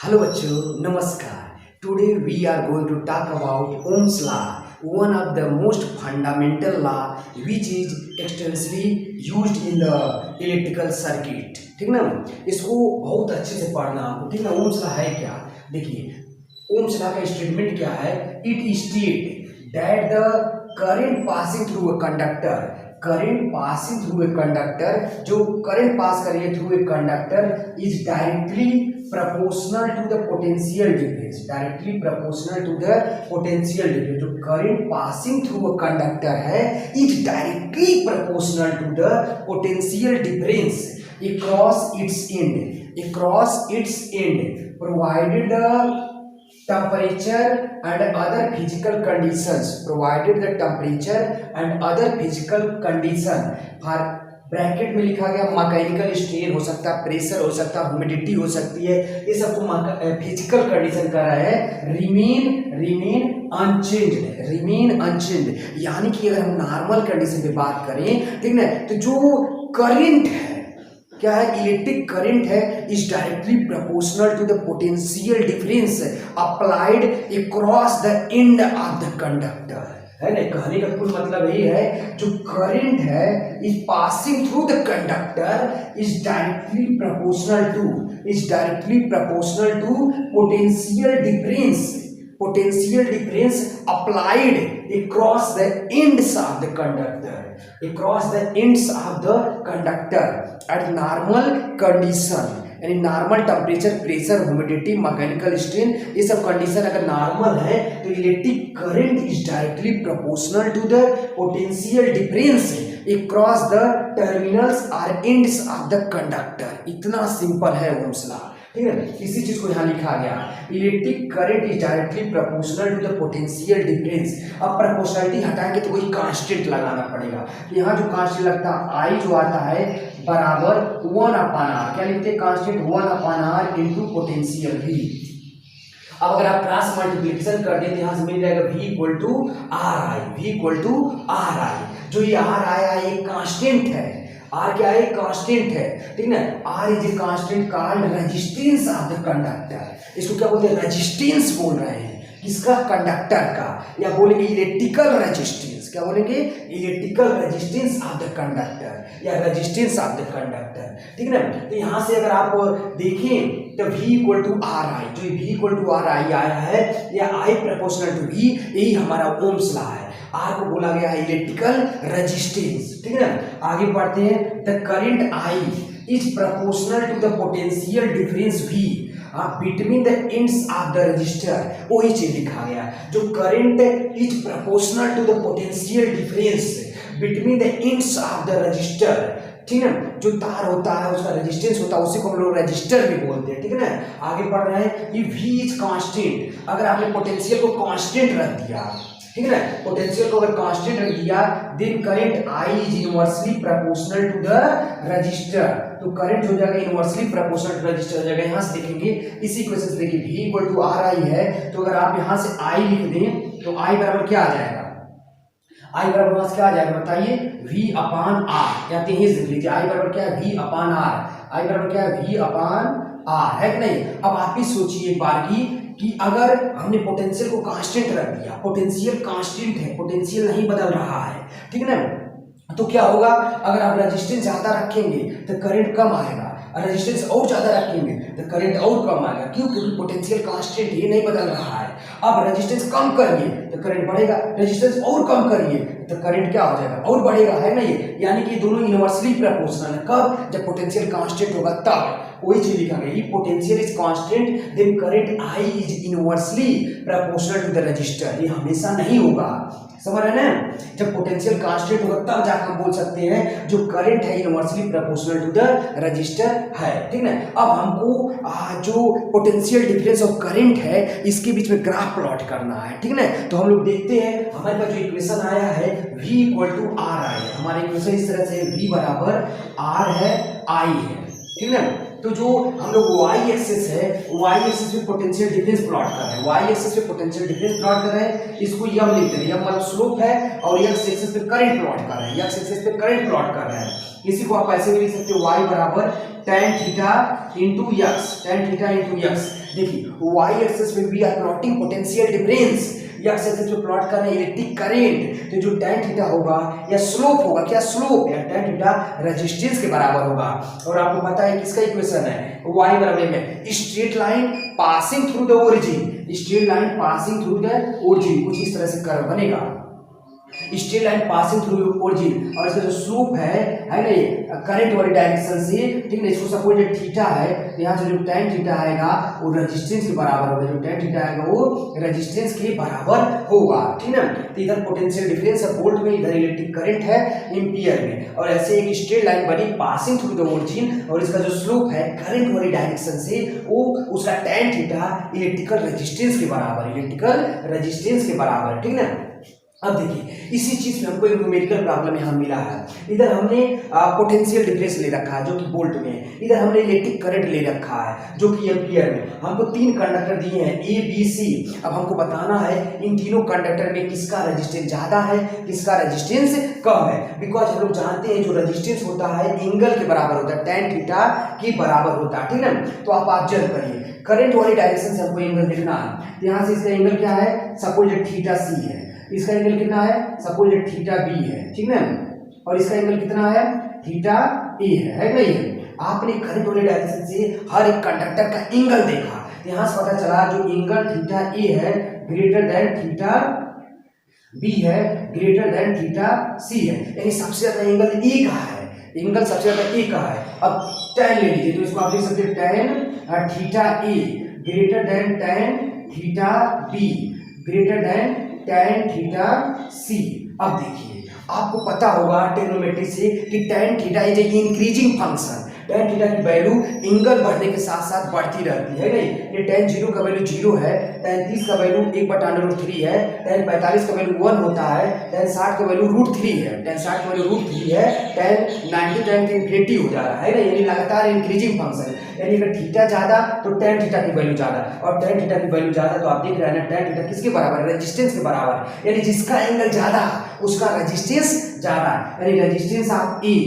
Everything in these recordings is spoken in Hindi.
Hello बच्चों, नमस्कार. Today we are going to talk about Ohm's law, one of the most fundamental law which is extensively used in the electrical circuit. ठीक ना. इसको बहुत अच्छे से पढ़ना आपको. ठीक ना. Ohm's law है क्या? देखिए, Ohm's law का स्टेटमेंट क्या है? It states that the current passing through a conductor, जो करंट पास कर रही है through a conductor is directly proportional to the potential difference, जो current passing through a conductor है is directly proportional to the potential difference across its end provided the temperature and other physical conditions for bracket में लिखा गया मैकेनिकल स्ट्रेन हो सकता है, प्रेशर हो सकता है, ह्यूमिडिटी हो सकती है, ये सबको फिजिकल कंडीशन कर रहा है रिमेन अनचेंज्ड. यानी कि अगर हम नॉर्मल कंडीशन पे बात करें, ठीक ना, तो जो करंट है क्या है, इलेक्ट्रिक करंट है is directly proportional to the potential difference applied across the end of the conductor. है ना. कहने का कुल मतलब यही है, जो करंट है is passing through the conductor is directly proportional to potential difference applied across the ends of the conductor at normal condition, यानी normal temperature, pressure, humidity, mechanical strain, ये सब कंडीशन अगर नॉर्मल है तो electric current is directly proportional to the potential difference across the terminals और एंड्स ऑफ द कंडक्टर. इतना सिंपल है ओम्स लॉ. ठीक है. इसी चीज को यहाँ लिखा गया, electric current is directly proportional to the potential difference. अब प्रोपोर्शनलिटी हटाएंगे तो कोई कांस्टेंट लगाना पड़ेगा. यहाँ जो कांस्टेंट लगता है आई जो आता है बराबर 1/r. क्या लिखते हैं constant? 1/r into potential V. अब अगर आप क्रॉस मल्टीप्लिकेशन कर देते हैं, यहाँ से मिल जाएगा V equal to R I. जो ये आर आया है ये कांस्टेंट है. आर क्या है? कांस्टेंट है. ठीक ना. R is a constant called resistance of the conductor. इसको क्या बोलते हैं? रेजिस्टेंस बोल रहे हैं. किसका? कंडक्टर का. या बोलेंगे इलेक्ट्रिकल रेजिस्टेंस. क्या बोलेंगे? Electrical resistance of the conductor या रेजिस्टेंस ऑफ द कंडक्टर. ठीक ना. तो यहां से अगर आप देखें तो V equal to R I, जो V equal to R I आया है या I प्रोपोर्शनल टू V, यही हमारा ओम्स लॉ है. आर को बोला गया है इलेक्ट्रिकल रेजिस्टेंस. ठीक है ना. आगे बढ़ते हैं. The current I is proportional to the potential difference V between the ends of the resistor. वही चीज लिखा गया, जो current is proportional to the potential difference between the ends of the resistor. ठीक है. जो तार होता है उसका रेजिस्टेंस होता है, उसी को हम लोग रजिस्टर भी बोलते हैं. ठीक है ना. आगे बढ़ रहे हैं. ये V इज कांस्टेंट. अगर आपने पोटेंशियल को कांस्टेंट रख दिया, ठीक है ना, पोटेंशियल को अगर कांस्टेंट रख दिया, then current I is inversely proportional to the resistor. तो करंट हो जाएगा इनवर्सली प्रोपोर्शनल टू रजिस्टर हो जाएगा. यहां से देखेंगे इसी इक्वेशन से, देखिए V equal to R I है, तो अगर आप यहां से I लिख दें तो I बराबर क्या आ जाएगा? I बराबर वहां से क्या आ जाएगा बताइए? V upon R. या यहीं से लिख लीजिए I बराबर क्या है? V upon are. I बराबर क्या है? V upon R. है कि नहीं. अब आप ही सोचिए एक बार कि अगर हमने पोटेंशियल को कांस्टेंट रख दिया, पोटेंशियल कांस्टेंट है, पोटेंशियल नहीं बदल रहा है, ठीक है ना, तो क्या होगा? अगर आप रेजिस्टेंस ज्यादा रखेंगे तो करंट कम आएगा, रेजिस्टेंस और ज्यादा रखेंगे तो करंट और कम आएगा. क्यों? क्योंकि पोटेंशियल कांस्टेंट ये नहीं बदल रहा है. अब रेजिस्टेंस कम करिए तो करंट बढ़ेगा, रेजिस्टेंस और कम करिए तो करंट क्या हो जाएगा? और बढ़ेगा. है ना ये. यानी कि दोनों इनवर्सली प्रोपोर्शनल है. कब? जब पोटेंशियल कांस्टेंट होगा तब. वही चीज लिखा गया, potential is constant then current I is inversely proportional to the resistor. ये हमेशा नहीं होगा. समझ रहे हैं? जब पोटेंशियल कांस्टेंट होगा तब जाकर हम बोल सकते हैं जो करंट है inversely proportional to the resistor है. ठीक है. अब हमको जो पोटेंशियल डिफरेंस ऑफ करंट है इसके बीच में ग्राफ प्लॉट करना है. ठीक है ना. तो हम लोग देखते हैं हमारे पास जो इक्वेशन आया है V equal to R I. हमारे इक्वेशन इस तरह से V बराबर R है I है. ठीक है. तो जो हम लोग y एक्सिस है, y एक्सिस पे पोटेंशियल डिफरेंस प्लॉट कर रहे हैं. y एक्सिस पे पोटेंशियल डिफरेंस प्लॉट कर रहे हैं. इसको यम लिखते हैं. यम मतलब स्लोप है और x एक्सिस पे करंट प्लॉट कर रहे हैं. x एक्सिस पे करंट प्लॉट कर रहे हैं. इसी को आप ऐसे भी लिख सकते हो y बराबर tan theta into x, tan theta into x. देखिए y एक्सिस में we are plotting potential difference, x axis पे प्लॉट कर रहे हैं इलेक्ट्रिक करंट, तो जो tan थीटा होगा या स्लोप होगा, क्या स्लोप या tan थीटा रेजिस्टेंस के बराबर होगा। और आपको पता है किसका इक्वेशन है, y बराबर में straight line passing through the origin, straight line passing through the origin, कुछ इस तरह से कर्व बनेगा, straight line passing through origin, और इसका जो स्लोप है ना ये करंट वाली डायरेक्शन से, ठीक है, इसको सपोज थीटा है, तो यहाँ से जो tan थीटा आएगा वो रेजिस्टेंस के बराबर होगा, जो tan थीटा आएगा वो रेजिस्टेंस के बराबर होगा, ठीक है। तो इधर पोटेंशियल डिफरेंस है वोल्ट में, इधर इलेक्ट्रिक करंट है एम्पियर में, और ऐसे एक स्ट्रेट लाइन बनी पासिंग थ्रू द ओरिजिन, और इसका जो स्लोप है करंट वाली डायरेक्शन से वो उसका tan थीटा इलेक्ट्रिकल रेजिस्टेंस के बराबर, इलेक्ट्रिकल रेजिस्टेंस के बराबर, ठीक है। अब देखिए इसी चीज में हमको एक न्यूमेरिकल प्रॉब्लम यहाँ मिला है, इधर हमने पोटेंशियल डिफरेंस ले रखा है जो कि वोल्ट में है, इधर हमने इलेक्ट्रिक करंट ले रखा है जो कि एम्पियर में, हमको 3 कंडक्टर दिए हैं ए बी सी। अब हमको बताना है इन तीनों कंडक्टर में किसका रेजिस्टेंस ज्यादा है, किसका रेजिस्टेंस कम है, बिकॉज हम लोग जानते हैं जो रेजिस्टेंस होता है एंगल के बराबर होता है, tan थीटा के बराबर होता है, ठीक है। तो आप ऑब्जर्व करिए करंट वाली डायरेक्शन से हमको एंगल देखना है, यहाँ से इसका एंगल क्या है, सपोज थीटा सी है, इसका एंगल कितना है, सपोज थीटा बी है, ठीक है, और इसका एंगल कितना है, थीटा ए है नहीं है। आपने करंट वाले डायरेक्शन से हर एक कंडक्टर का एंगल देखा, यहाँ से पता चला जो एंगल थीटा ए है ग्रेटर देन थीटा बी है ग्रेटर देन थीटा सी है, यानी सबसे ज्यादा एंगल ए का है, एंगल सबसे ज्यादा ए का है। अब tan ले लीजिए, तो इसको आप लिख सकते हैं tan theta A greater than tan theta B greater than tan theta C. अब देखिए आपको पता होगा ट्रिग्नोमेट्री से कि tan theta is a increasing function, tan theta की वैल्यू एंगल बढ़ने के साथ साथ बढ़ती रहती है नहीं, ये tan 0 का वैल्यू 0 है, tan 30 का वैल्यू 1/√3 है, tan 45 का वैल्यू 1 होता है, tan 60 का वैल्यू √3 है, tan 60 का वैल्यू √3 है, tan 90 tan इन्फिनिटी हो जा रहा है ना, यानी लगातार इंक्रीजिंग फंक्शन, यानी अगर थीटा ज्यादा तो tan थीटा की वैल्यू ज्यादा, और tan थीटा की वैल्यू ज्यादा तो आप देख रहे हैं ना tan थीटा किसके बराबर है, रेजिस्टेंस के बराबर, यानी जिसका एंगल ज्यादा उसका रेजिस्टेंस ज्यादा, यानी resistance of A,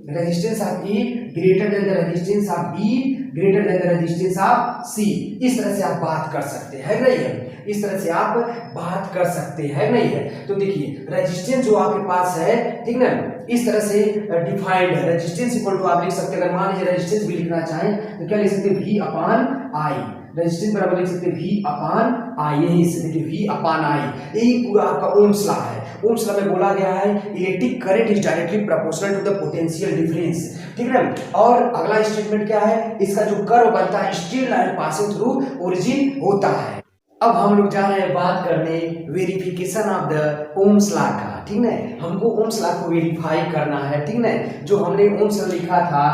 resistance of A greater than the resistance of B greater than the resistance of C. इस तरह से आप बात कर सकते हैं नहीं है, इस तरह से आप बात कर सकते हैं नहीं है। तो देखिए रेजिस्टेंस जो आपके पास है, ठीक ना, इस तरह से डिफाइंड है, रेजिस्टेंस इक्वल टू आप लिख सकते हैं, अगर मान लीजिए रेजिस्टेंस भी लिखना चाहें तो क्या लिख सकते हैं, V अपॉन आई, रेजिस्टेंस बराबर लिख सकते हैं V अपॉन आई, यही से देखिए V अपॉन आई, यही पूरा आपका ओम्स लॉ है। ओम्स लॉ में बोला गया है electric current is directly proportional to the potential difference, ठीक है। और अगला स्टेटमेंट क्या है, इसका जो कर्व बनता है straight line passing through origin होता है। अब हम लोग जा रहे हैं बात करने verification of the Ohm's law का, ठीक है, हमको ओम्स लॉ को वेरीफाई करना है, ठीक है। जो हमने ओम्स लॉ लिखा था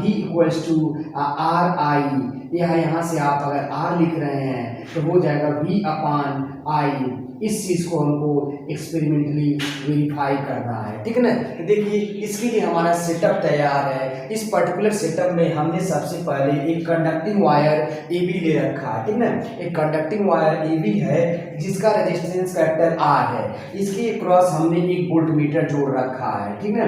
V equals to R I, यहाँ से आप अगर R लिख रहे हैं तो हो जाएगा V अपॉन आई, इस चीज को हमको एक्सपेरिमेंटली वेरीफाई करना है, ठीक है ना। तो देखिए इसके लिए हमारा सेटअप तैयार है, इस पर्टिकुलर सेटअप में हमने सबसे पहले एक कंडक्टिंग वायर AB ले रखा है, ठीक ना, एक कंडक्टिंग वायर AB है जिसका रेजिस्टेंस फैक्टर R है, इसके क्रॉस हमने एक वोल्टमीटर जोड़ रखा है, ठीक ना।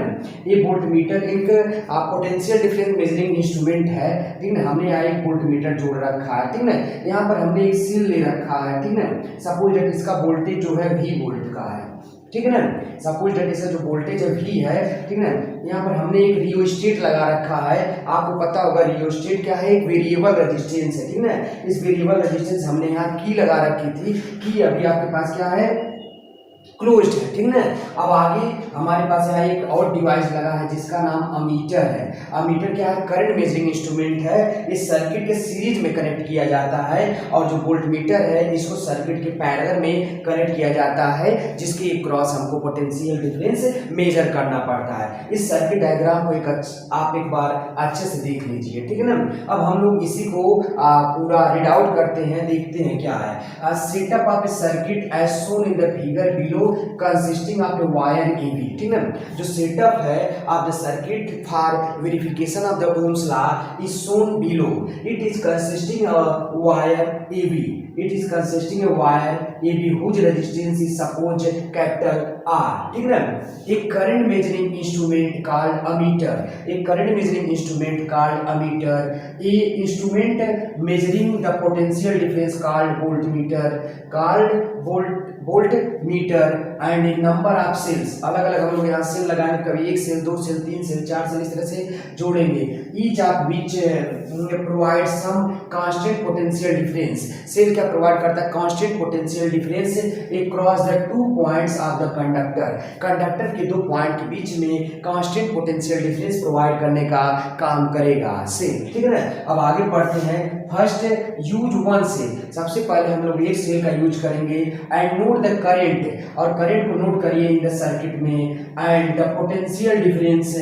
ये वोल्टमीटर एक पोटेंशियल डिफरेंस मेजरिंग इंस्ट्रूमेंट है, ठीक ना, हमने यहाँ एक वोल्टमीटर जोड़ रखा है, ठीक ना। यहाँ पर हमने एक सील ले रखा है, ठीक ना, सपोज दैट इसका वोल्टेज जो है V वोल्ट का है, ठीक है ना, सपोज दैट इसका जो वोल्टेज है V है, ठीक है। यहाँ पर हमने एक रियोस्टेट लगा रखा है, आपको पता होगा रियोस्टेट क्या है, एक वेरिएबल रेजिस्टेंस है, ठीक है। इस वेरिएबल रेजिस्टेंस हमने यहाँ की लगा रखी थी, की अभी आपके पास क्या है, क्लोज्ड है, ठीक है। अब आगे हमारे पास यहाँ एक और डिवाइस लगा है जिसका नाम अमीटर है। अमीटर क्या है, करंट मेजरिंग इंस्ट्रूमेंट है, इस सर्किट के सीरीज में कनेक्ट किया जाता है, और जो वोल्टमीटर है इसको सर्किट के पैरेलल में कनेक्ट किया जाता है, जिसके क्रॉस हमको पोटेंशियल डिफरेंस मेजर करना पड़ता है। इस सर्किट डायग्राम को आप एक बार अच्छे से देख लीजिए, ठीक है ना। अब हम लोग इसी को पूरा रीड आउट करते हैं, देखते हैं क्या है। Setup of a circuit as shown in the figure below consisting of the wire AB, ठीक है। जो सेटअप है of the circuit for verification of the Ohm's law is shown below. It is consisting of wire AB, it is consisting of wire AB whose resistance is suppose capital R, ठीक है। एक current measuring instrument called ammeter, एक current measuring instrument called ammeter, ये instrument measuring the potential difference called volt meter and number of cells. अलग अलग हम लोग यहाँ सेल लगाएंगे, कभी एक सेल, दो सेल, तीन सेल, चार सेल, इस तरह से जोड़ेंगे। Each of which provide some constant potential difference. Cell क्या प्रोवाइड करता है? Constant potential difference across the 2 points of the conductor. Conductor के 2 पॉइंट के बीच में कांस्टेंट पोटेंशियल डिफरेंस प्रोवाइड करने का काम करेगा सेल, ठीक है ना। अब आगे बढ़ते हैं। फर्स्ट यूज वन सेल, सबसे पहले हम लोग एक सेल का यूज करेंगे एंड नोट द करंट, और करंट को नोट करिए इन द सर्किट में and the potential difference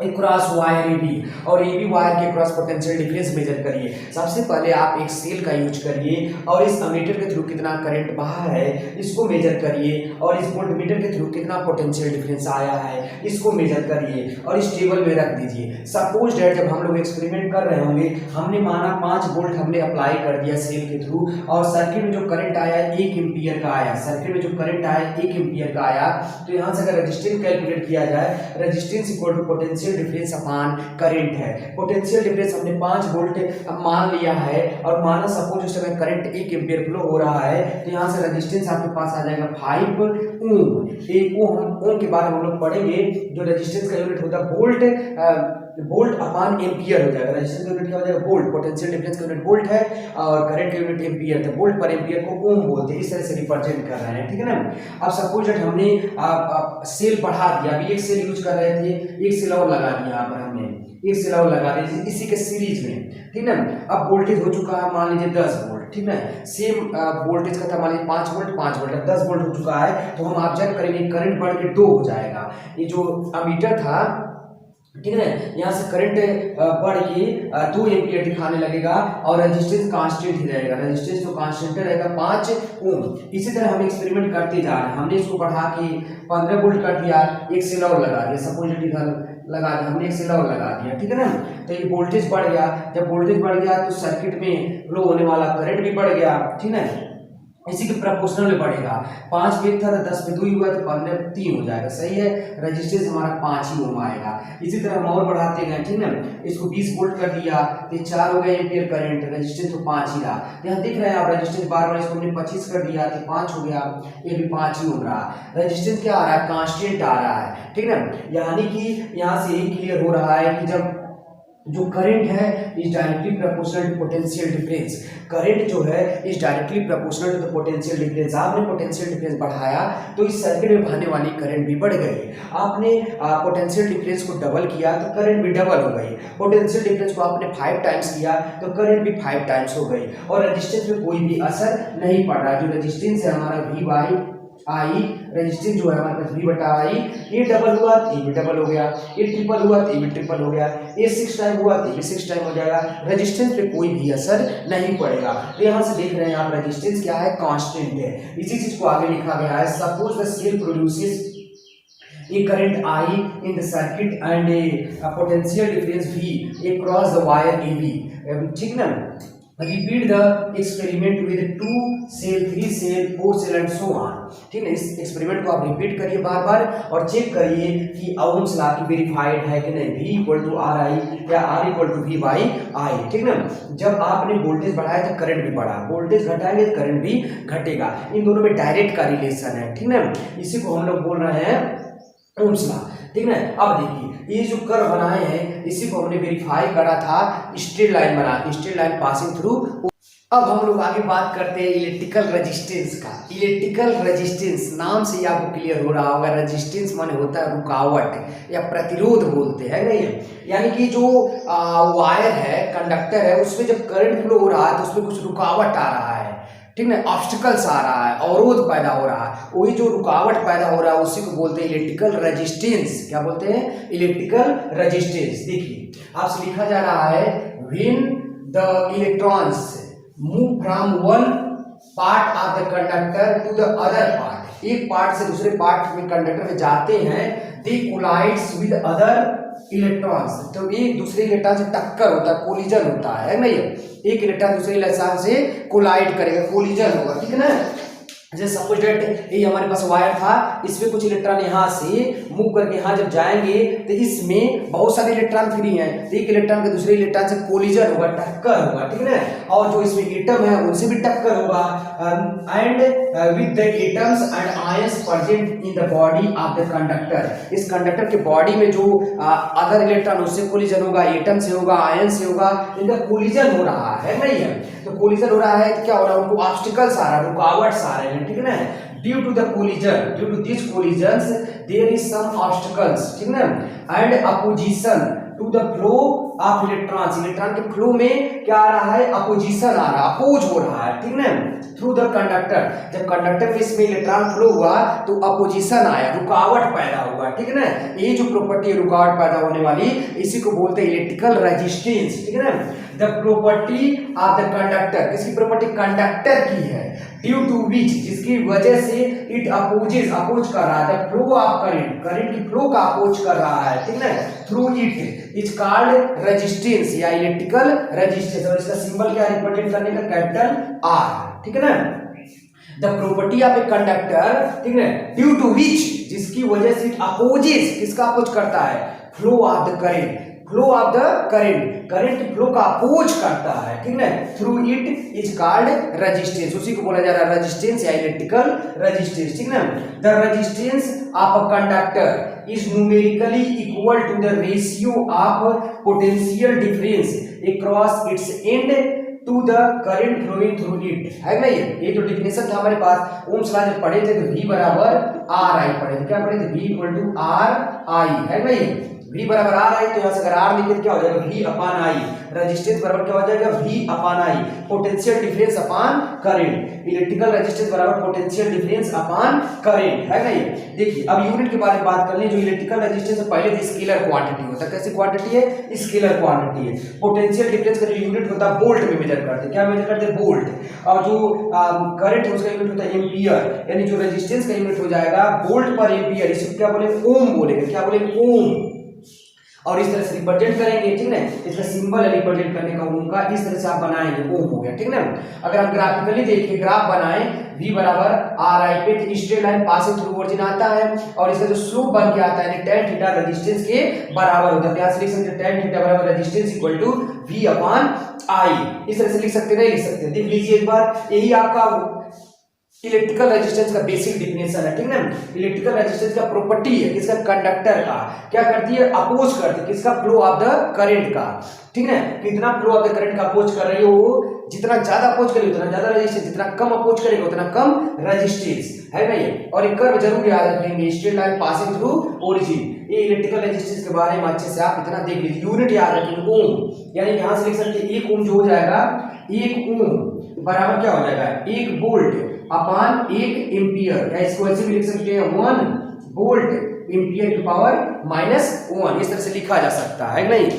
cross wire AB, और एबी वायर के क्रॉस पोटेंशियल डिफरेंस मेजर करिए। सबसे पहले आप एक सेल का यूज करिए और इस अमीटर के थ्रू कितना करंट बहा है इसको मेजर करिए, और इस वोल्टमीटर के थ्रू कितना पोटेंशियल डिफरेंस आया है इसको मेजर करिए और इस टेबल में रख दीजिए। सपोज डेट जब हम लोग एक्सपेरिमेंट कर रहे होंगे, हमने माना 5 वोल्ट हमने अप्लाई कर दिया सेल के थ्रू, और सर्किट में जो करंट आया 1 एम्पियर का आया, सर्किट में जो करंट आया 1 एम्पियर का आया। तो यहाँ से अगर रेजिस्टेंस कैलकुलेट किया जाए, resistance equal to potential difference upon current है। पोटेंशियल डिफरेंस हमने 5 वोल्ट मान लिया है, और माना सपोज उस समय करंट 1 एम्पियर फ्लो हो रहा है, तो यहाँ से रेजिस्टेंस आपके पास आ जाएगा 5 ओम। एक ओम के बाद हम लोग पढ़ेंगे जो रेजिस्टेंस का यूनिट होता है वोल्ट अपॉन एम्पियर हो जाएगा। रेजिस्टेंस का यूनिट क्या हो जाएगा? वोल्ट। पोटेंशियल डिफरेंस का यूनिट वोल्ट है और करंट का यूनिट एम्पियर, तो वोल्ट पर एम्पियर को ओम बोलते हैं। इस तरह से रिप्रेजेंट कर रहे हैं, ठीक है ना। अब सपोज दैट हमने सेल बढ़ा दिया, अभी एक सेल यूज कर रहे थे, एक सेल और लगा दिया, यहाँ पर हमने एक सेल और लगा दिया इसी के सीरीज में, ठीक है ना। अब वोल्टेज हो चुका है मान लीजिए 10 वोल्ट, ठीक है। सेम वोल्टेज का था मान लीजिए 5 वोल्ट 10 वोल्ट हो चुका है, तो हम ऑब्जर्व करेंगे करंट बढ़ के 2 हो जाएगा। ये जो अमीटर था, ठीक है ना, यहाँ से करंट बढ़ के 2 एम्पियर दिखाने लगेगा और रेजिस्टेंस कांस्टेंट ही रहेगा। रेजिस्टेंस तो कांस्टेंट रहेगा 5 ओम। इसी तरह हम एक्सपेरिमेंट करते जा रहे हैं। हमने इसको बढ़ा के 15 वोल्ट कर दिया, एक सेल और लगा दिया, सपोज लगा दिया हमने, एक सेल और लगा दिया, ठीक है ना। तो ये वोल्टेज बढ़ गया, जब वोल्टेज बढ़ गया तो सर्किट में फ्लो होने वाला करंट भी बढ़ गया, ठीक है। इसी के प्रोपोर्शनल में बढ़ेगा। 5 पे था तो 10 पे 2 हुआ तो 15 3 हो जाएगा, सही है। रेजिस्टेंस हमारा 5 ही ओम आएगा। इसी तरह हम और बढ़ाते गए, ठीक है। इसको 20 वोल्ट कर दिया तो 4 हो गया एम्पियर करंट, रेजिस्टेंस तो 5 ही रहा। यहाँ दिख रहा है आप रेजिस्टेंस बार बार इसको हमने 25 कर दिया तो 5 हो गया, ये भी 5 ही ओम रहा। रेजिस्टेंस क्या आ रहा है? कांस्टेंट आ रहा है, ठीक है ना। यानी कि यहाँ से यही क्लियर हो रहा है कि जब जो करंट है is directly proportional to potential difference. Current जो है is directly proportional to the potential difference. आपने पोटेंशियल डिफरेंस बढ़ाया तो इस सर्किट में बहने वाली करंट भी बढ़ गई। आपने पोटेंशियल डिफरेंस को डबल किया तो करंट भी डबल हो गई। पोटेंशियल डिफरेंस को आपने 5 टाइम्स किया तो करंट भी 5 टाइम्स हो गई, और रेजिस्टेंस में कोई भी असर नहीं पड़ रहा। जो रेजिस्टेंस है हमारा V बाई आई, रेजिस्टेंस जो है हमारे पास V बटा आई, ये डबल हुआ तो ये भी डबल हो गया, ये ट्रिपल हुआ तो ये भी ट्रिपल हो गया, ये 6 टाइम हुआ तो ये भी 6 टाइम हो जाएगा। रेजिस्टेंस पे कोई भी असर नहीं पड़ेगा। तो यहाँ से देख रहे हैं आप रेजिस्टेंस क्या है? कांस्टेंट है। इसी चीज को आगे लिखा गया है, suppose the cell produces a current I in the circuit and a potential difference V across the wire AB, ठीक ना। Repeat the experiment with 2 cell, 3 cell, 4 cell and so on, ठीक है। इस एक्सपेरिमेंट को आप रिपीट करिए बार बार और चेक करिए कि ओम्स लॉ की वेरीफाइड है कि नहीं। V equal to R I या R equal to V by I, ठीक ना। जब आपने वोल्टेज बढ़ाया तो करंट भी बढ़ा, वोल्टेज घटाएंगे तो करंट भी घटेगा। इन दोनों में डायरेक्ट का रिलेशन है, ठीक ना। इसी को हम लोग बोल रहे हैं ओम्स लॉ, ठीक है। अब देखिए ये जो कर्व बनाए हैं इसी को हमने वेरीफाई करा था स्ट्रेट लाइन बना के, स्ट्रेट लाइन पासिंग थ्रू। अब हम लोग आगे बात करते हैं इलेक्ट्रिकल रेजिस्टेंस का। इलेक्ट्रिकल रेजिस्टेंस नाम से ही आपको क्लियर हो रहा होगा, रेजिस्टेंस माने होता है रुकावट या प्रतिरोध बोलते हैं, नहीं है। यानी कि जो वायर है, कंडक्टर है, उसमें जब करंट फ्लो हो रहा है तो उसमें कुछ रुकावट आ रहा है, ठीक है, ऑब्स्टिकल्स आ रहा है, अवरोध पैदा हो रहा है। वही जो रुकावट पैदा हो रहा है उसी को बोलते हैं इलेक्ट्रिकल रेजिस्टेंस। क्या बोलते हैं? Electrical resistance. देखिए आपसे लिखा जा रहा है when the electrons move from one part of the conductor to the other part, एक पार्ट से दूसरे पार्ट में कंडक्टर में जाते हैं, they collides with other electrons, तो एक दूसरे इलेक्ट्रॉन से टक्कर होता है, कोलिजन होता है ना, ये एक इलेक्ट्रॉन दूसरे इलेक्ट्रॉन से कोलाइड करेगा, कोलिजन होगा, ठीक है ना। जैसे सपोज डेट ये हमारे पास वायर था, इसमें कुछ इलेक्ट्रॉन यहाँ से मूव करके यहाँ जब जाएंगे तो इसमें बहुत सारे इलेक्ट्रॉन फ्री हैं, तो एक इलेक्ट्रॉन के दूसरे इलेक्ट्रॉन से कोलिजन होगा, टक्कर होगा, ठीक है ना। और जो इसमें एटम है उनसे भी टक्कर होगा, and with the atoms and ions present in the body of the conductor, इस कंडक्टर के बॉडी में जो अदर इलेक्ट्रॉन उससे कोलिजन होगा, एटम से होगा, आयन से होगा, इनका कोलिजन हो रहा है नहीं है। तो कोलिजन हो रहा है तो क्या हो रहा है, उनको ऑब्स्टिकल्स आ रहा है, रुकावट्स आ रहे हैं, ठीक है ना। Due to the collision, due to this collisions there is some obstacles, ठीक है ना, and opposition to the flow of electrons, electron के फ्लो में क्या आ रहा है, अपोजिशन आ रहा है, अपोज हो रहा है, ठीक है ना, थ्रू द कंडक्टर। जब कंडक्टर में इसमें इलेक्ट्रॉन फ्लो हुआ तो अपोजिशन आया, रुकावट पैदा हुआ, ठीक है ना। ये जो प्रॉपर्टी है रुकावट पैदा होने वाली, इसी को बोलते हैं इलेक्ट्रिकल रेजिस्टेंस, ठीक है ना। The property of the conductor, किसकी प्रॉपर्टी, कंडक्टर की है, ड्यू टू विच, जिसकी वजह से इट अपोजेस, अपोज कर रहा है, the flow of current, current की फ्लो का अपोज कर रहा है, ठीक है ना, through it is called resistance या इलेक्ट्रिकल रेजिस्टेंस, और इसका सिंबल क्या रिप्रेजेंट करने का, कैपिटल आर, ठीक है ना। The property of a conductor, ठीक है, ड्यू टू विच, जिसकी वजह से इट अपोजेस, किसका अपोज करता है, flow of the current, flow of the current, current की फ्लो का अपोज करता है, ठीक है, through it is called resistance, उसी को बोला जा रहा है रेजिस्टेंस या इलेक्ट्रिकल रेजिस्टेंस, ठीक है। The resistance of a conductor is numerically equal to the ratio of potential difference across its end to the current flowing through it, है ना। ये जो डिफिनेशन था हमारे पास, ओम्स लॉ जब पढ़े थे तो V बराबर आर आई पढ़े थे, क्या पढ़े थे, V equal to R I, है ना। ये V बराबर आर आई, तो यहाँ से अगर आर लिखे तो क्या हो जाएगा, V अपान आई, रेजिस्टेंस बराबर क्या हो जाएगा, V अपान आई, पोटेंशियल डिफरेंस अपान करंट, इलेक्ट्रिकल रेजिस्टेंस बराबर पोटेंशियल डिफरेंस अपान करंट, है ना। ये देखिए अब यूनिट के बारे में बात कर लें, जो इलेक्ट्रिकल रेजिस्टेंस है पहले तो स्केलर क्वांटिटी होता है, कैसी क्वांटिटी है, स्केलर क्वांटिटी है। पोटेंशियल डिफरेंस का जो यूनिट होता है वोल्ट में मेजर करते हैं, क्या मेजर करते हैं, वोल्ट, और जो करंट है उसका यूनिट होता है एम्पियर, यानी जो रेजिस्टेंस का यूनिट हो जाएगा वोल्ट पर एम्पियर, इसको क्या बोलेंगे, ओम बोलेंगे, क्या बोलेंगे, ओम, और इस तरह से रिप्रेजेंट करेंगे, ठीक है, इसका सिंबल है रिप्रेजेंट करने का ओम का, इस तरह से आप बनाएंगे, ओम हो गया, ठीक है ना। अगर हम ग्राफिकली देखिए, ग्राफ बनाएं, V बराबर आर आई पे straight line passing through origin आता है, और इसका जो स्लोप बन के आता है tan थीटा रेजिस्टेंस के बराबर होता है, क्या लिख सकते हैं, tan थीटा बराबर रेजिस्टेंस इक्वल टू V अपान आई, इस तरह से लिख सकते हैं, नहीं लिख सकते, देख लीजिए एक बार, यही आपका इलेक्ट्रिकल रेजिस्टेंस का बेसिक डिफिनेशन है, ठीक है ना। इलेक्ट्रिकल रेजिस्टेंस का प्रॉपर्टी है किसका, कंडक्टर का, क्या करती है, अपोज करती है, किसका, फ्लो ऑफ द करंट का, ठीक है। कितना फ्लो ऑफ द करंट का अपोज कर रही हो, जितना ज्यादा अपोज करेगी उतना ज्यादा रेजिस्टेंस, जितना कम अपोज करेगा उतना कम रेजिस्टेंस, है ना ये। और एक कर्व जरूर याद रखेंगे, straight line passing through origin, ये इलेक्ट्रिकल रेजिस्टेंस के बारे में अच्छे से आप इतना देख लीजिए, यूनिट याद रखेंगे, ओम, यानी यहां से लिख सकते हैं एक ओम जो हो जाएगा, एक ओम बराबर क्या हो जाएगा, एक वोल्ट अपान एक एम्पियर, या इसको ऐसे भी लिख सकते हैं 1 वोल्ट एम्पियर की पावर -1, इस तरह से लिखा जा सकता है नहीं।